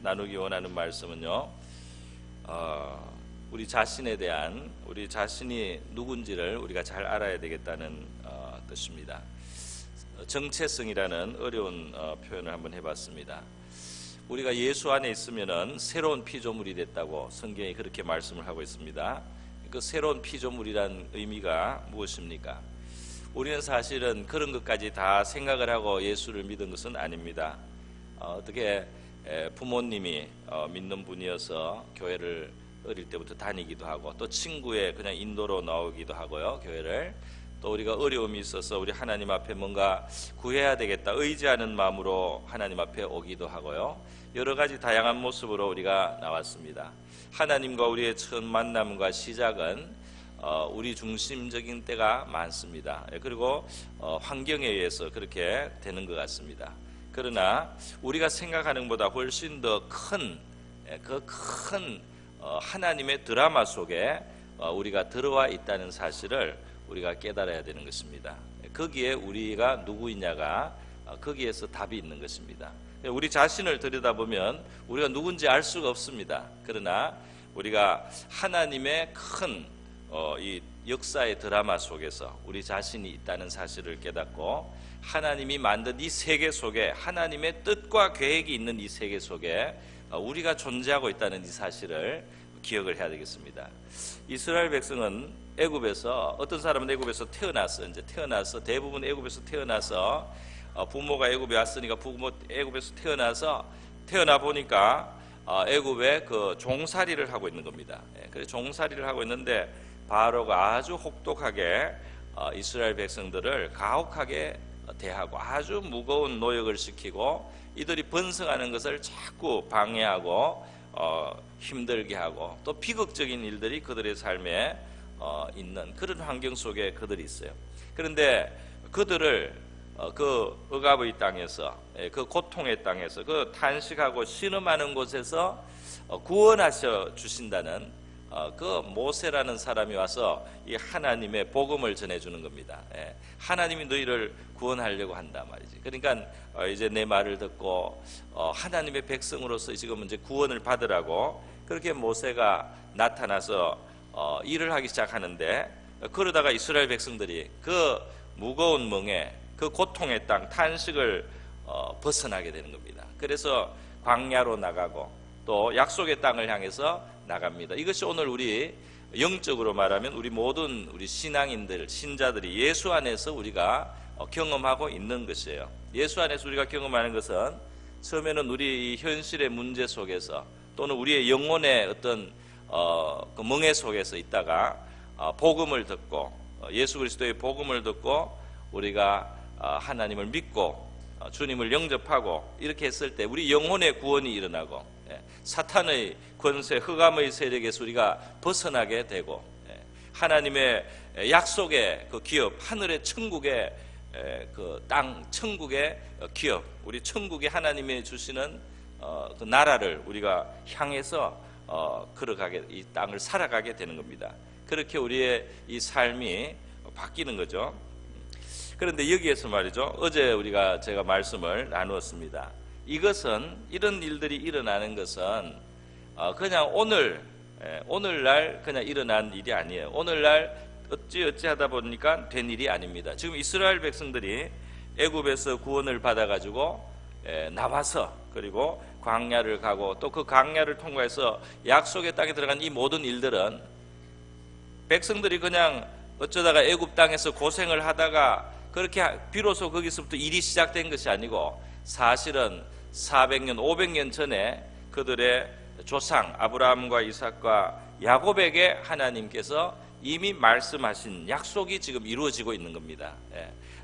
나누기 원하는 말씀은요, 우리 자신에 대한, 우리 자신이 누군지를 우리가 잘 알아야 되겠다는 뜻입니다. 정체성이라는 어려운 표현을 한번 해봤습니다. 우리가 예수 안에 있으면은 새로운 피조물이 됐다고 성경이 그렇게 말씀을 하고 있습니다. 그 새로운 피조물이란 의미가 무엇입니까? 우리는 사실은 그런 것까지 다 생각을 하고 예수를 믿은 것은 아닙니다. 어떻게 부모님이 믿는 분이어서 교회를 어릴 때부터 다니기도 하고, 또 친구의 그냥 인도로 나오기도 하고요, 교회를. 또 우리가 어려움이 있어서 우리 하나님 앞에 뭔가 구해야 되겠다 의지하는 마음으로 하나님 앞에 오기도 하고요, 여러 가지 다양한 모습으로 우리가 나왔습니다. 하나님과 우리의 첫 만남과 시작은 우리 중심적인 때가 많습니다. 그리고 환경에 의해서 그렇게 되는 것 같습니다. 그러나 우리가 생각하는 것보다 훨씬 더 큰 하나님의 드라마 속에 우리가 들어와 있다는 사실을 우리가 깨달아야 되는 것입니다. 거기에 우리가 누구이냐가 거기에서 답이 있는 것입니다. 우리 자신을 들여다보면 우리가 누군지 알 수가 없습니다. 그러나 우리가 하나님의 큰 이 역사의 드라마 속에서 우리 자신이 있다는 사실을 깨닫고, 하나님이 만든 이 세계 속에, 하나님의 뜻과 계획이 있는 이 세계 속에 우리가 존재하고 있다는 이 사실을 기억을 해야 되겠습니다. 이스라엘 백성은 애굽에서, 어떤 사람은 애굽에서 태어나서 대부분 애굽에서 태어나서, 부모가 애굽에 왔으니까 부모 애굽에서 태어나 보니까 애굽에 그 종살이를 하고 있는 겁니다. 그래서 종살이를 하고 있는데 바로가 아주 혹독하게 이스라엘 백성들을 가혹하게 대하고 아주 무거운 노역을 시키고, 이들이 번성하는 것을 자꾸 방해하고 힘들게 하고, 또 비극적인 일들이 그들의 삶에 있는 그런 환경 속에 그들이 있어요. 그런데 그들을 그 억압의 땅에서, 그 고통의 땅에서, 그 탄식하고 신음하는 곳에서 구원하셔 주신다는 그 모세라는 사람이 와서 이 하나님의 복음을 전해주는 겁니다. 하나님이 너희를 구원하려고 한다 말이지. 그러니까 이제 내 말을 듣고 하나님의 백성으로서 지금 이제 구원을 받으라고 그렇게 모세가 나타나서 일을 하기 시작하는데, 그러다가 이스라엘 백성들이 그 무거운 멍에, 그 고통의 땅, 탄식을 벗어나게 되는 겁니다. 그래서 광야로 나가고 또 약속의 땅을 향해서 나갑니다. 이것이 오늘 우리 영적으로 말하면 우리 모든 우리 신앙인들, 신자들이 예수 안에서 우리가 경험하고 있는 것이에요. 예수 안에서 우리가 경험하는 것은 처음에는 우리 현실의 문제 속에서, 또는 우리의 영혼의 어떤 그 멍에 속에서 있다가 복음을 듣고, 예수 그리스도의 복음을 듣고 우리가 하나님을 믿고 주님을 영접하고 이렇게 했을 때 우리 영혼의 구원이 일어나고, 사탄의 권세, 흑암의 세력에서 우리가 벗어나게 되고, 하나님의 약속의 그 기업, 하늘의 천국의 그 땅, 천국의 기업, 우리 천국이 하나님이 주시는 그 나라를 우리가 향해서 걸어가게, 이 땅을 살아가게 되는 겁니다. 그렇게 우리의 이 삶이 바뀌는 거죠. 그런데 여기에서 말이죠, 어제 제가 말씀을 나누었습니다. 이런 일들이 일어나는 것은 그냥 오늘날 그냥 일어난 일이 아니에요. 오늘날 어찌 하다 보니까 된 일이 아닙니다. 지금 이스라엘 백성들이 애굽에서 구원을 받아가지고 나와서, 그리고 광야를 가고, 또 그 광야를 통과해서 약속의 땅에 들어간 이 모든 일들은 백성들이 그냥 어쩌다가 애굽 땅에서 고생을 하다가 그렇게 비로소 거기서부터 일이 시작된 것이 아니고, 사실은 400년, 500년 전에 그들의 조상 아브라함과 이삭과 야곱에게 하나님께서 이미 말씀하신 약속이 지금 이루어지고 있는 겁니다.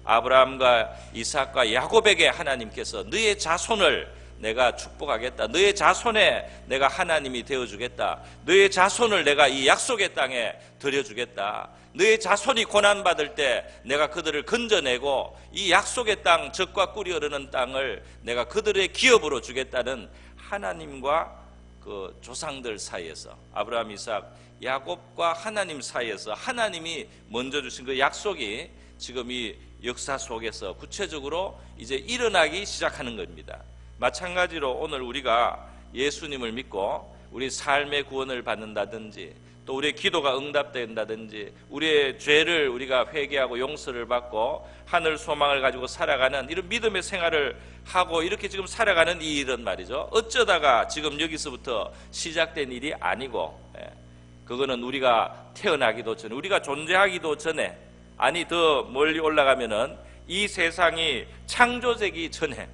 아브라함과 이삭과 야곱에게 하나님께서 너의 자손을 내가 축복하겠다, 너의 자손에 내가 하나님이 되어주겠다, 너의 자손을 내가 이 약속의 땅에 들여주겠다, 너의 자손이 고난받을 때 내가 그들을 건져내고 이 약속의 땅, 젖과 꿀이 흐르는 땅을 내가 그들의 기업으로 주겠다는 하나님과 그 조상들 사이에서, 아브라함, 이삭, 야곱과 하나님 사이에서 하나님이 먼저 주신 그 약속이 지금 이 역사 속에서 구체적으로 이제 일어나기 시작하는 겁니다. 마찬가지로 오늘 우리가 예수님을 믿고 우리 삶의 구원을 받는다든지, 또 우리의 기도가 응답된다든지, 우리의 죄를 우리가 회개하고 용서를 받고 하늘 소망을 가지고 살아가는 이런 믿음의 생활을 하고 이렇게 지금 살아가는 이 일은 말이죠, 어쩌다가 지금 여기서부터 시작된 일이 아니고, 그거는 우리가 태어나기도 전에, 우리가 존재하기도 전에, 아니 더 멀리 올라가면은 이 세상이 창조되기 전에,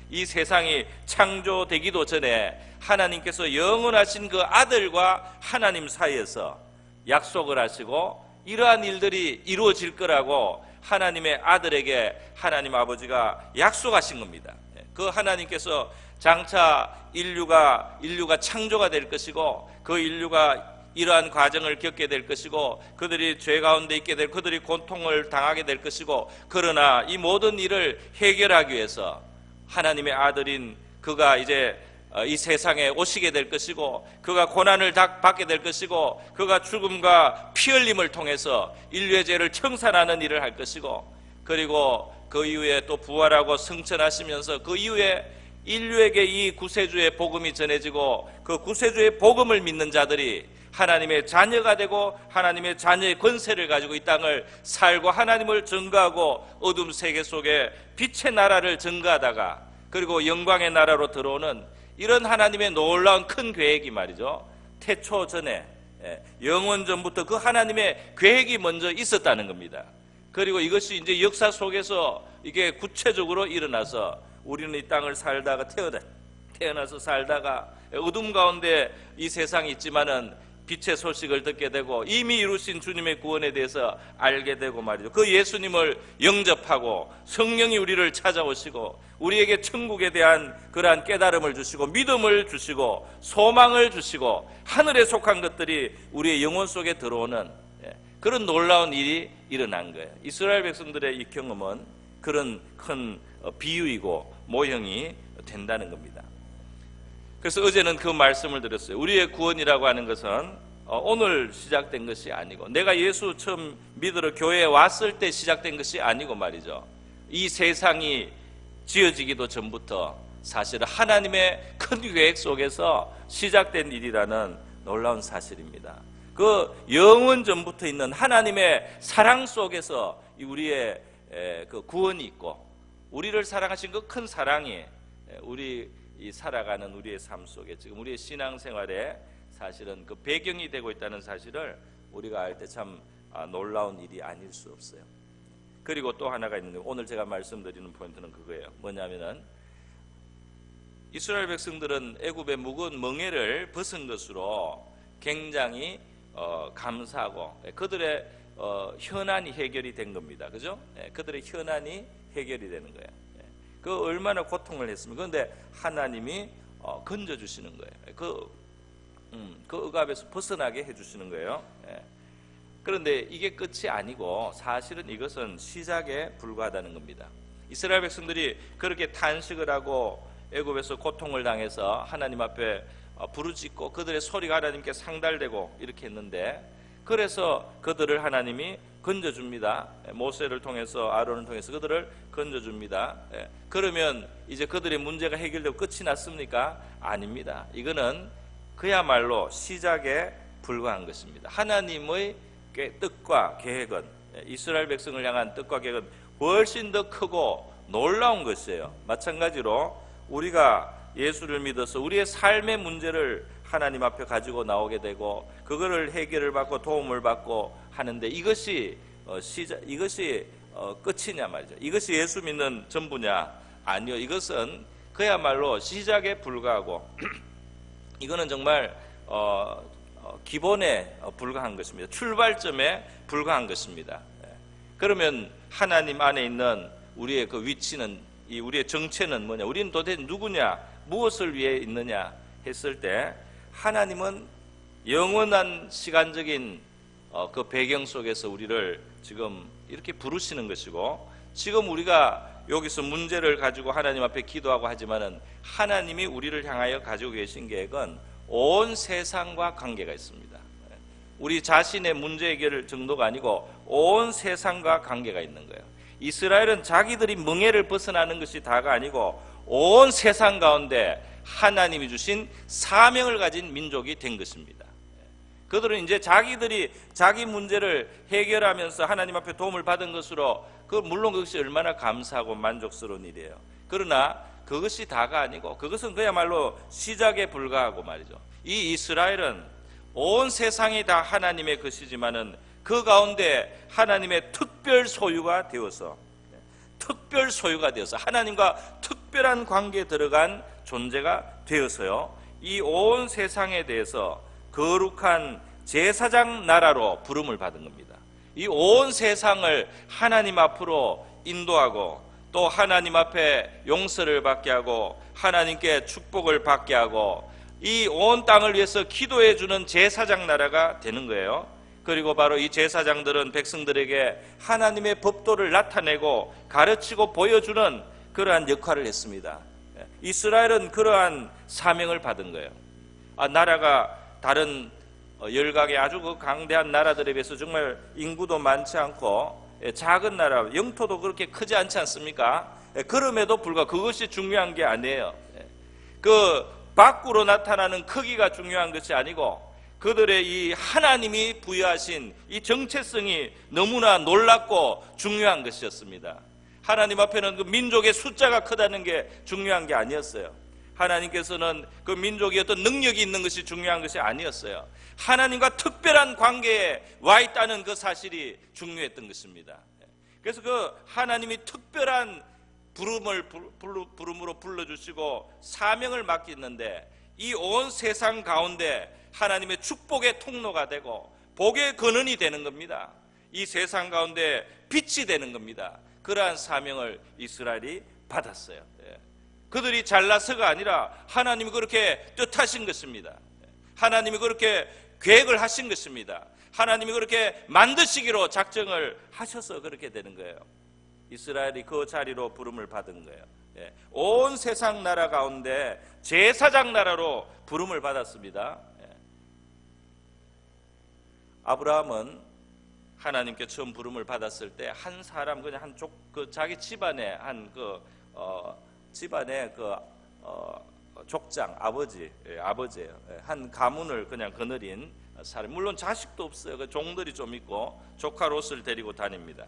이 세상이 창조되기도 전에 하나님께서 영원하신 그 아들과 하나님 사이에서 약속을 하시고 이러한 일들이 이루어질 거라고 하나님의 아들에게 하나님 아버지가 약속하신 겁니다. 그 하나님께서 장차 인류가 창조가 될 것이고, 그 인류가 이러한 과정을 겪게 될 것이고, 그들이 죄 가운데 있게 될, 그들이 고통을 당하게 될 것이고, 그러나 이 모든 일을 해결하기 위해서 하나님의 아들인 그가 이제 이 세상에 오시게 될 것이고, 그가 고난을 받게 될 것이고, 그가 죽음과 피 흘림을 통해서 인류의 죄를 청산하는 일을 할 것이고, 그리고 그 이후에 또 부활하고 승천하시면서 그 이후에 인류에게 이 구세주의 복음이 전해지고, 그 구세주의 복음을 믿는 자들이 하나님의 자녀가 되고 하나님의 자녀의 권세를 가지고 이 땅을 살고 하나님을 증거하고 어둠 세계 속에 빛의 나라를 증거하다가 그리고 영광의 나라로 들어오는 이런 하나님의 놀라운 큰 계획이 말이죠, 태초 전에, 영원 전부터 그 하나님의 계획이 먼저 있었다는 겁니다. 그리고 이것이 이제 역사 속에서 이게 구체적으로 일어나서 우리는 이 땅을 살다가 태어나서 살다가 어둠 가운데 이 세상이 있지만은 빛의 소식을 듣게 되고 이미 이루신 주님의 구원에 대해서 알게 되고 말이죠, 그 예수님을 영접하고 성령이 우리를 찾아오시고 우리에게 천국에 대한 그러한 깨달음을 주시고 믿음을 주시고 소망을 주시고 하늘에 속한 것들이 우리의 영혼 속에 들어오는 그런 놀라운 일이 일어난 거예요. 이스라엘 백성들의 이 경험은 그런 큰 비유이고 모형이 된다는 겁니다. 그래서 어제는 그 말씀을 드렸어요. 우리의 구원이라고 하는 것은 오늘 시작된 것이 아니고, 내가 예수 처음 믿으러 교회에 왔을 때 시작된 것이 아니고 말이죠, 이 세상이 지어지기도 전부터 사실은 하나님의 큰 계획 속에서 시작된 일이라는 놀라운 사실입니다. 그 영원 전부터 있는 하나님의 사랑 속에서 우리의 그 구원이 있고, 우리를 사랑하신 그 큰 사랑이 우리 이 살아가는 우리의 삶 속에, 지금 우리의 신앙생활에 사실은 그 배경이 되고 있다는 사실을 우리가 알 때 참 놀라운 일이 아닐 수 없어요. 그리고 또 하나가 있는데, 오늘 제가 말씀드리는 포인트는 그거예요. 뭐냐면은 이스라엘 백성들은 애굽의 묵은 멍에를 벗은 것으로 굉장히 감사하고 그들의 현안이 해결이 된 겁니다. 그죠? 그들의 현안이 해결이 되는 거예요. 그 얼마나 고통을 했습니까? 그런데 하나님이 건져주시는 거예요. 그 억압에서 벗어나게 해주시는 거예요. 그런데 이게 끝이 아니고 사실은 이것은 시작에 불과하다는 겁니다. 이스라엘 백성들이 그렇게 탄식을 하고 애굽에서 고통을 당해서 하나님 앞에 부르짖고 그들의 소리가 하나님께 상달되고 이렇게 했는데, 그래서 그들을 하나님이 건져줍니다. 모세를 통해서, 아론을 통해서 그들을 건져줍니다. 그러면 이제 그들의 문제가 해결되고 끝이 났습니까? 아닙니다. 이거는 그야말로 시작에 불과한 것입니다. 하나님의 뜻과 계획은, 이스라엘 백성을 향한 뜻과 계획은 훨씬 더 크고 놀라운 것이에요. 마찬가지로 우리가 예수를 믿어서 우리의 삶의 문제를 하나님 앞에 가지고 나오게 되고 그거를 해결을 받고 도움을 받고 하는데, 이것이 끝이냐 말이죠. 이것이 예수 믿는 전부냐? 아니요. 이것은 그야말로 시작에 불과하고 이거는 정말 기본에 불과한 것입니다. 출발점에 불과한 것입니다. 그러면 하나님 안에 있는 우리의 그 위치는, 우리의 정체는 뭐냐? 우리는 도대체 누구냐? 무엇을 위해 있느냐 했을 때, 하나님은 영원한 시간적인 그 배경 속에서 우리를 지금 이렇게 부르시는 것이고, 지금 우리가 여기서 문제를 가지고 하나님 앞에 기도하고 하지만은 하나님이 우리를 향하여 가지고 계신 계획은 온 세상과 관계가 있습니다. 우리 자신의 문제 해결 정도가 아니고 온 세상과 관계가 있는 거예요. 이스라엘은 자기들이 멍에를 벗어나는 것이 다가 아니고 온 세상 가운데 하나님이 주신 사명을 가진 민족이 된 것입니다. 그들은 이제 자기들이 자기 문제를 해결하면서 하나님 앞에 도움을 받은 것으로 물론 그것이 얼마나 감사하고 만족스러운 일이에요. 그러나 그것이 다가 아니고 그것은 그야말로 시작에 불과하고 말이죠. 이 이스라엘은 온 세상이 다 하나님의 것이지만은 그 가운데 하나님의 특별 소유가 되어서 하나님과 특별한 관계에 들어간 존재가 되어서요, 이 온 세상에 대해서 거룩한 제사장 나라로 부름을 받은 겁니다. 이 온 세상을 하나님 앞으로 인도하고 또 하나님 앞에 용서를 받게 하고 하나님께 축복을 받게 하고 이 온 땅을 위해서 기도해 주는 제사장 나라가 되는 거예요. 그리고 바로 이 제사장들은 백성들에게 하나님의 법도를 나타내고 가르치고 보여주는 그러한 역할을 했습니다. 이스라엘은 그러한 사명을 받은 거예요. 나라가 다른 열강의 아주 그 강대한 나라들에 비해서 정말 인구도 많지 않고 작은 나라, 영토도 그렇게 크지 않지 않습니까? 그럼에도 불구하고 그것이 중요한 게 아니에요. 그 밖으로 나타나는 크기가 중요한 것이 아니고 그들의 이 하나님이 부여하신 이 정체성이 너무나 놀랍고 중요한 것이었습니다. 하나님 앞에는 그 민족의 숫자가 크다는 게 중요한 게 아니었어요. 하나님께서는 그 민족이 어떤 능력이 있는 것이 중요한 것이 아니었어요. 하나님과 특별한 관계에 와 있다는 그 사실이 중요했던 것입니다. 그래서 그 하나님이 특별한 부름으로 불러주시고 사명을 맡겼는데 이 온 세상 가운데 하나님의 축복의 통로가 되고 복의 근원이 되는 겁니다. 이 세상 가운데 빛이 되는 겁니다. 그러한 사명을 이스라엘이 받았어요. 그들이 잘나서가 아니라 하나님이 그렇게 뜻하신 것입니다. 하나님이 그렇게 계획을 하신 것입니다. 하나님이 그렇게 만드시기로 작정을 하셔서 그렇게 되는 거예요. 이스라엘이 그 자리로 부름을 받은 거예요. 온 세상 나라 가운데 제사장 나라로 부름을 받았습니다. 아브라함은 하나님께 처음 부름을 받았을 때 한 사람 그냥 자기 집안에 집안의 족장 아버지예요. 한 가문을 그냥 거느린 사람. 물론 자식도 없어요. 그 종들이 좀 있고 조카 롯을 데리고 다닙니다.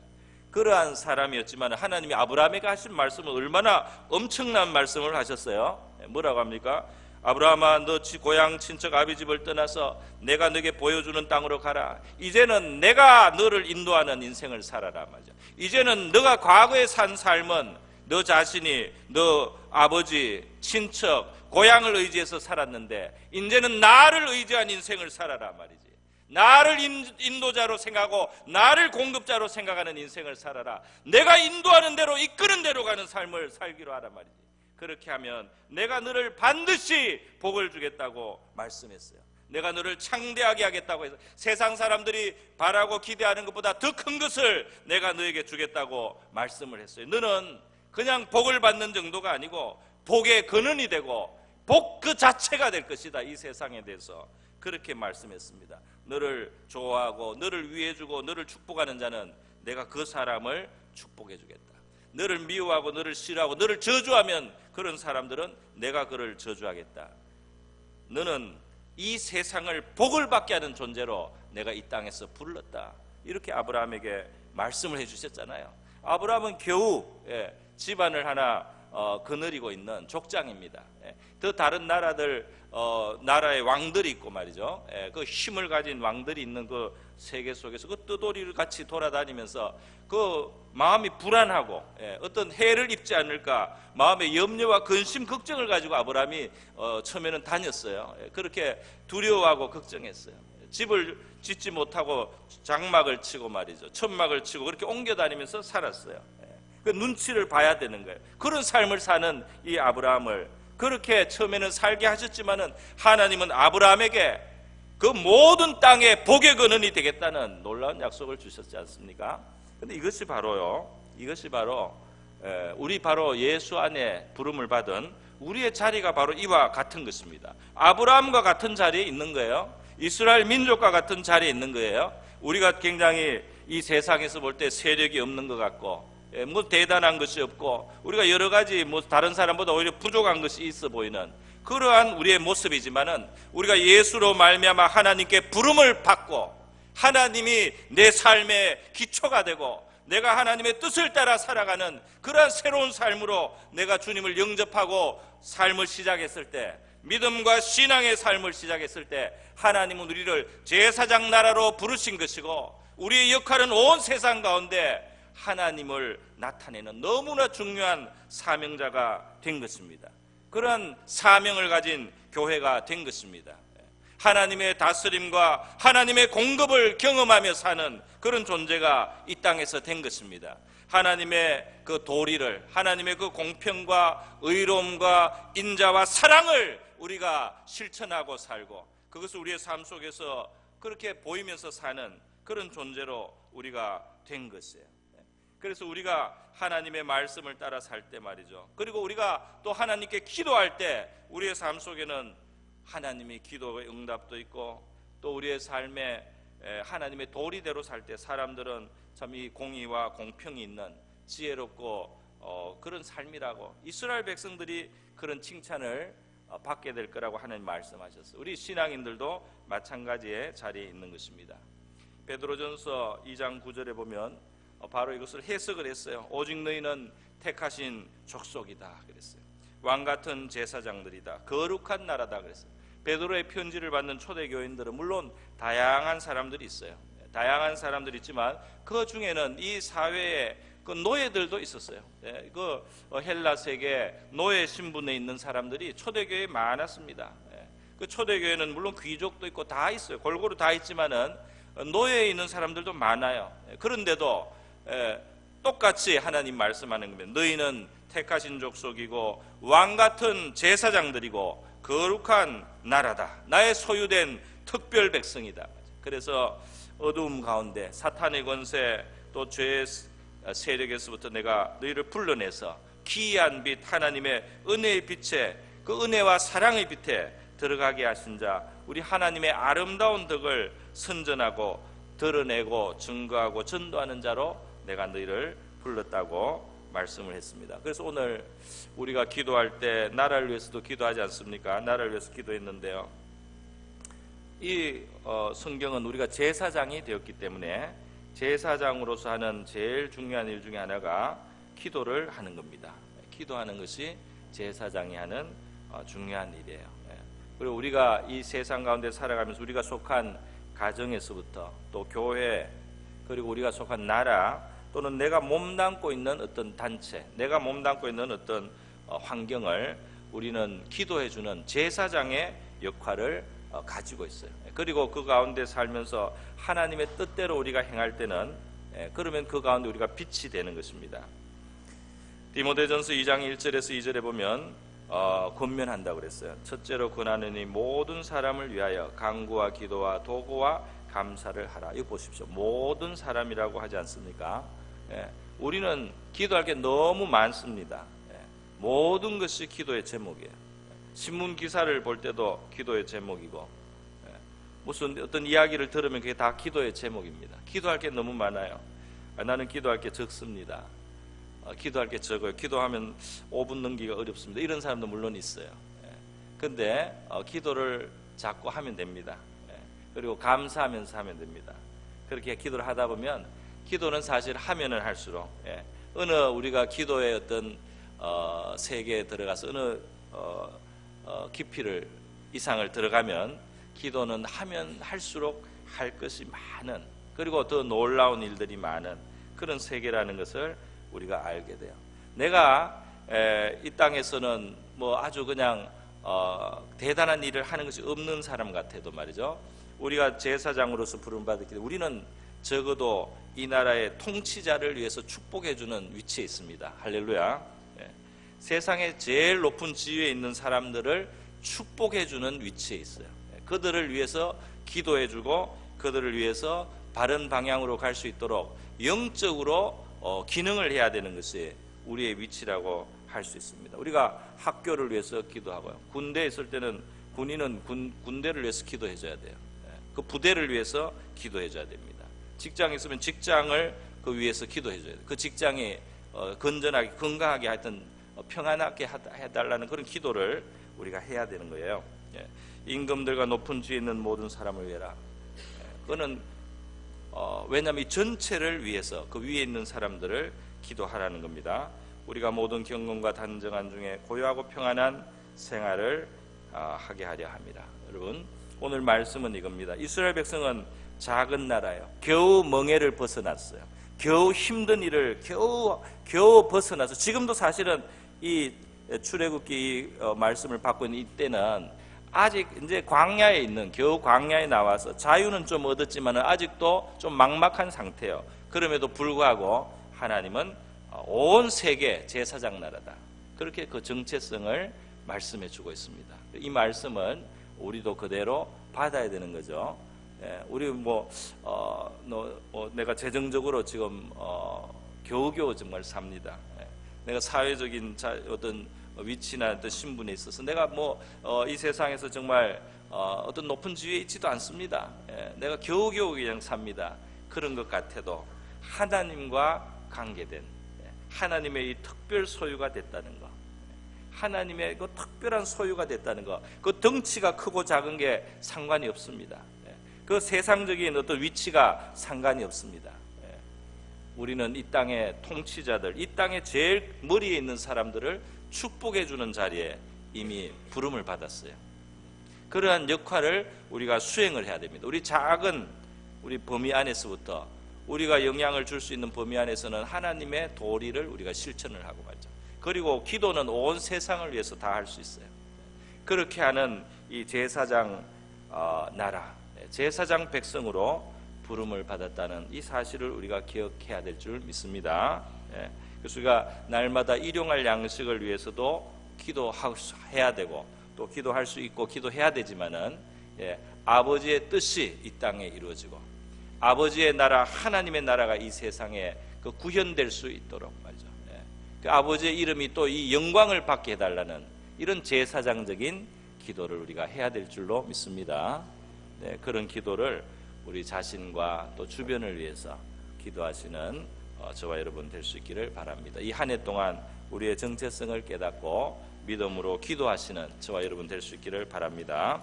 그러한 사람이었지만 하나님이 아브라함에게 하신 말씀은 얼마나 엄청난 말씀을 하셨어요. 뭐라고 합니까? 아브라함아, 너 고향 친척 아비 집을 떠나서 내가 너에게 보여주는 땅으로 가라. 이제는 내가 너를 인도하는 인생을 살아라 말이죠. 이제는 너가 과거에 산 삶은 너 자신이 너 아버지, 친척, 고향을 의지해서 살았는데 이제는 나를 의지한 인생을 살아라 말이지. 나를 인도자로 생각하고 나를 공급자로 생각하는 인생을 살아라. 내가 인도하는 대로 이끄는 대로 가는 삶을 살기로 하라 말이지. 그렇게 하면 내가 너를 반드시 복을 주겠다고 말씀했어요. 내가 너를 창대하게 하겠다고 해서 세상 사람들이 바라고 기대하는 것보다 더 큰 것을 내가 너에게 주겠다고 말씀을 했어요. 너는 그냥 복을 받는 정도가 아니고 복의 근원이 되고 복 그 자체가 될 것이다. 이 세상에 대해서 그렇게 말씀했습니다. 너를 좋아하고 너를 위해주고 너를 축복하는 자는 내가 그 사람을 축복해 주겠다. 너를 미워하고 너를 싫어하고 너를 저주하면 그런 사람들은 내가 그를 저주하겠다. 너는 이 세상을 복을 받게 하는 존재로 내가 이 땅에서 불렀다. 이렇게 아브라함에게 말씀을 해주셨잖아요. 아브라함은 겨우 집안을 하나 거느리고 있는 족장입니다. 더 다른 나라의 왕들이 있고 말이죠. 그 힘을 가진 왕들이 있는 그 세계 속에서 그 뜨돌이를 같이 돌아다니면서 그 마음이 불안하고 어떤 해를 입지 않을까 마음의 염려와 근심 걱정을 가지고 아브라함이 처음에는 다녔어요. 그렇게 두려워하고 걱정했어요. 집을 짓지 못하고 장막을 치고 말이죠. 천막을 치고 그렇게 옮겨 다니면서 살았어요. 그 눈치를 봐야 되는 거예요. 그런 삶을 사는 이 아브라함을 그렇게 처음에는 살게 하셨지만은 하나님은 아브라함에게 그 모든 땅에 복의 근원이 되겠다는 놀라운 약속을 주셨지 않습니까? 근데 이것이 바로 우리 바로 예수 안에 부름을 받은 우리의 자리가 바로 이와 같은 것입니다. 아브라함과 같은 자리에 있는 거예요. 이스라엘 민족과 같은 자리에 있는 거예요. 우리가 굉장히 이 세상에서 볼 때 세력이 없는 것 같고 뭐 대단한 것이 없고 우리가 여러 가지 뭐 다른 사람보다 오히려 부족한 것이 있어 보이는 그러한 우리의 모습이지만은 우리가 예수로 말미암아 하나님께 부름을 받고 하나님이 내 삶의 기초가 되고 내가 하나님의 뜻을 따라 살아가는 그러한 새로운 삶으로 내가 주님을 영접하고 삶을 시작했을 때, 믿음과 신앙의 삶을 시작했을 때 하나님은 우리를 제사장 나라로 부르신 것이고 우리의 역할은 온 세상 가운데 하나님을 나타내는 너무나 중요한 사명자가 된 것입니다. 그런 사명을 가진 교회가 된 것입니다. 하나님의 다스림과 하나님의 공급을 경험하며 사는 그런 존재가 이 땅에서 된 것입니다. 하나님의 그 도리를, 하나님의 그 공평과 의로움과 인자와 사랑을 우리가 실천하고 살고 그것을 우리의 삶 속에서 그렇게 보이면서 사는 그런 존재로 우리가 된 것이에요. 그래서 우리가 하나님의 말씀을 따라 살 때 말이죠. 그리고 우리가 또 하나님께 기도할 때 우리의 삶 속에는 하나님의 기도의 응답도 있고 또 우리의 삶에 하나님의 도리대로 살 때 사람들은 참 이 공의와 공평이 있는 지혜롭고 그런 삶이라고 이스라엘 백성들이 그런 칭찬을 받게 될 거라고 하나님 말씀하셨어요. 우리 신앙인들도 마찬가지의 자리에 있는 것입니다. 베드로전서 2장 9절에 보면 바로 이것을 해석을 했어요. 오직 너희는 택하신 족속이다 그랬어요. 왕같은 제사장들이다, 거룩한 나라다 그랬어요. 베드로의 편지를 받는 초대교인들은 물론 다양한 사람들이 있어요. 다양한 사람들이 있지만 그 중에는 이 사회에 그 노예들도 있었어요. 그 헬라 세계 노예 신분에 있는 사람들이 초대교회에 많았습니다. 그 초대교회는 물론 귀족도 있고 다 있어요. 골고루 다 있지만은 노예에 있는 사람들도 많아요. 그런데도 똑같이 하나님 말씀하는 겁니다. 너희는 택하신 족속이고 왕같은 제사장들이고 거룩한 나라다. 나의 소유된 특별 백성이다. 그래서 어두움 가운데 사탄의 권세 또 죄의 세력에서부터 내가 너희를 불러내서 기이한 빛 하나님의 은혜의 빛에 그 은혜와 사랑의 빛에 들어가게 하신 자, 우리 하나님의 아름다운 덕을 선전하고 드러내고 증거하고 전도하는 자로 내가 너희를 불렀다고 말씀을 했습니다. 그래서 오늘 우리가 기도할 때 나라를 위해서도 기도하지 않습니까? 나라를 위해서 기도했는데요, 이 성경은 우리가 제사장이 되었기 때문에 제사장으로서 하는 제일 중요한 일 중에 하나가 기도를 하는 겁니다. 기도하는 것이 제사장이 하는 중요한 일이에요. 그리고 우리가 이 세상 가운데 살아가면서 우리가 속한 가정에서부터 또 교회, 그리고 우리가 속한 나라, 또는 내가 몸담고 있는 어떤 단체, 내가 몸담고 있는 어떤 환경을 우리는 기도해주는 제사장의 역할을 가지고 있어요. 그리고 그 가운데 살면서 하나님의 뜻대로 우리가 행할 때는 그러면 그 가운데 우리가 빛이 되는 것입니다. 디모데전서 2장 1절에서 2절에 보면 권면한다고 그랬어요. 첫째로 권하느니 모든 사람을 위하여 간구와 기도와 도구와 감사를 하라. 이거 보십시오. 모든 사람이라고 하지 않습니까? 우리는 기도할 게 너무 많습니다. 모든 것이 기도의 제목이에요. 신문 기사를 볼 때도 기도의 제목이고, 무슨 어떤 이야기를 들으면 그게 다 기도의 제목입니다. 기도할 게 너무 많아요. 나는 기도할 게 적습니다. 기도할 게 적어요. 기도하면 5분 넘기기가 어렵습니다. 이런 사람도 물론 있어요. 근데 기도를 자꾸 하면 됩니다. 그리고 감사하면서 하면 됩니다. 그렇게 기도를 하다 보면, 기도는 사실 하면은 할수록 어느 우리가 기도의 어떤 세계에 들어가서 어느 깊이를 이상을 들어가면 기도는 하면 할수록 할 것이 많은, 그리고 더 놀라운 일들이 많은 그런 세계라는 것을 우리가 알게 돼요. 내가 이 땅에서는 뭐 아주 그냥 대단한 일을 하는 것이 없는 사람 같아도 말이죠, 우리가 제사장으로서 부름받았기 때문에 우리는 적어도 이 나라의 통치자를 위해서 축복해주는 위치에 있습니다. 할렐루야. 세상에 제일 높은 지위에 있는 사람들을 축복해주는 위치에 있어요. 그들을 위해서 기도해주고 그들을 위해서 바른 방향으로 갈 수 있도록 영적으로 기능을 해야 되는 것이 우리의 위치라고 할 수 있습니다. 우리가 학교를 위해서 기도하고요, 군대에 있을 때는 군인은 군대를 위해서 기도해줘야 돼요. 그 부대를 위해서 기도해줘야 됩니다. 직장에 있으면 직장을 그 위해서 기도해줘야 돼요. 그 직장이 건전하게 건강하게 하여튼 평안하게 해달라는 그런 기도를 우리가 해야 되는 거예요. 임금들과 높은 주에 있는 모든 사람을 위해라. 그거는 왜냐하면 이 전체를 위해서 그 위에 있는 사람들을 기도하라는 겁니다. 우리가 모든 경건과 단정한 중에 고요하고 평안한 생활을 하게 하려 합니다. 여러분, 오늘 말씀은 이겁니다. 이스라엘 백성은 작은 나라예요. 겨우 멍에를 벗어났어요. 겨우 힘든 일을 겨우 벗어나서, 지금도 사실은 이 출애굽기 말씀을 받고 있는 이때는 아직 이제 광야에 있는, 겨우 광야에 나와서 자유는 좀 얻었지만 아직도 좀 막막한 상태예요. 그럼에도 불구하고 하나님은 온 세계 제사장 나라다, 그렇게 그 정체성을 말씀해 주고 있습니다. 이 말씀은 우리도 그대로 받아야 되는 거죠. 우리 내가 재정적으로 지금 겨우겨우 정말 삽니다. 내가 사회적인 어떤 위치나 어떤 신분에 있어서 내가 이 세상에서 정말 어떤 높은 지위에 있지도 않습니다. 내가 겨우겨우 그냥 삽니다. 그런 것 같아도 하나님과 관계된, 하나님의 이 특별 소유가 됐다는 것, 하나님의 그 특별한 소유가 됐다는 것, 그 덩치가 크고 작은 게 상관이 없습니다. 그 세상적인 어떤 위치가 상관이 없습니다. 우리는 이 땅의 통치자들, 이 땅의 제일 머리에 있는 사람들을 축복해 주는 자리에 이미 부름을 받았어요. 그러한 역할을 우리가 수행을 해야 됩니다. 우리 작은 우리 범위 안에서부터, 우리가 영향을 줄 수 있는 범위 안에서는 하나님의 도리를 우리가 실천을 하고 가죠. 그리고 기도는 온 세상을 위해서 다 할 수 있어요. 그렇게 하는 이 제사장 나라, 제사장 백성으로 부름을 받았다는 이 사실을 우리가 기억해야 될 줄 믿습니다. 그래서 우리가 날마다 일용할 양식을 위해서도 기도해야 되고, 또 기도할 수 있고 기도해야 되지만은 아버지의 뜻이 이 땅에 이루어지고, 아버지의 나라, 하나님의 나라가 이 세상에 그 구현될 수 있도록 말이죠. 그 아버지의 이름이 또 이 영광을 받게 해달라는 이런 제사장적인 기도를 우리가 해야 될 줄로 믿습니다. 그런 기도를 우리 자신과 또 주변을 위해서 기도하시는 저와 여러분 될 수 있기를 바랍니다. 이 한 해 동안 우리의 정체성을 깨닫고 믿음으로 기도하시는 저와 여러분 될 수 있기를 바랍니다.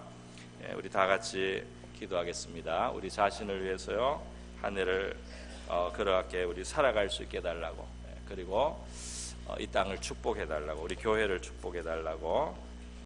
우리 다 같이 기도하겠습니다. 우리 자신을 위해서요, 한 해를 그렇게 우리 살아갈 수 있게 해달라고, 그리고 이 땅을 축복해 달라고, 우리 교회를 축복해 달라고,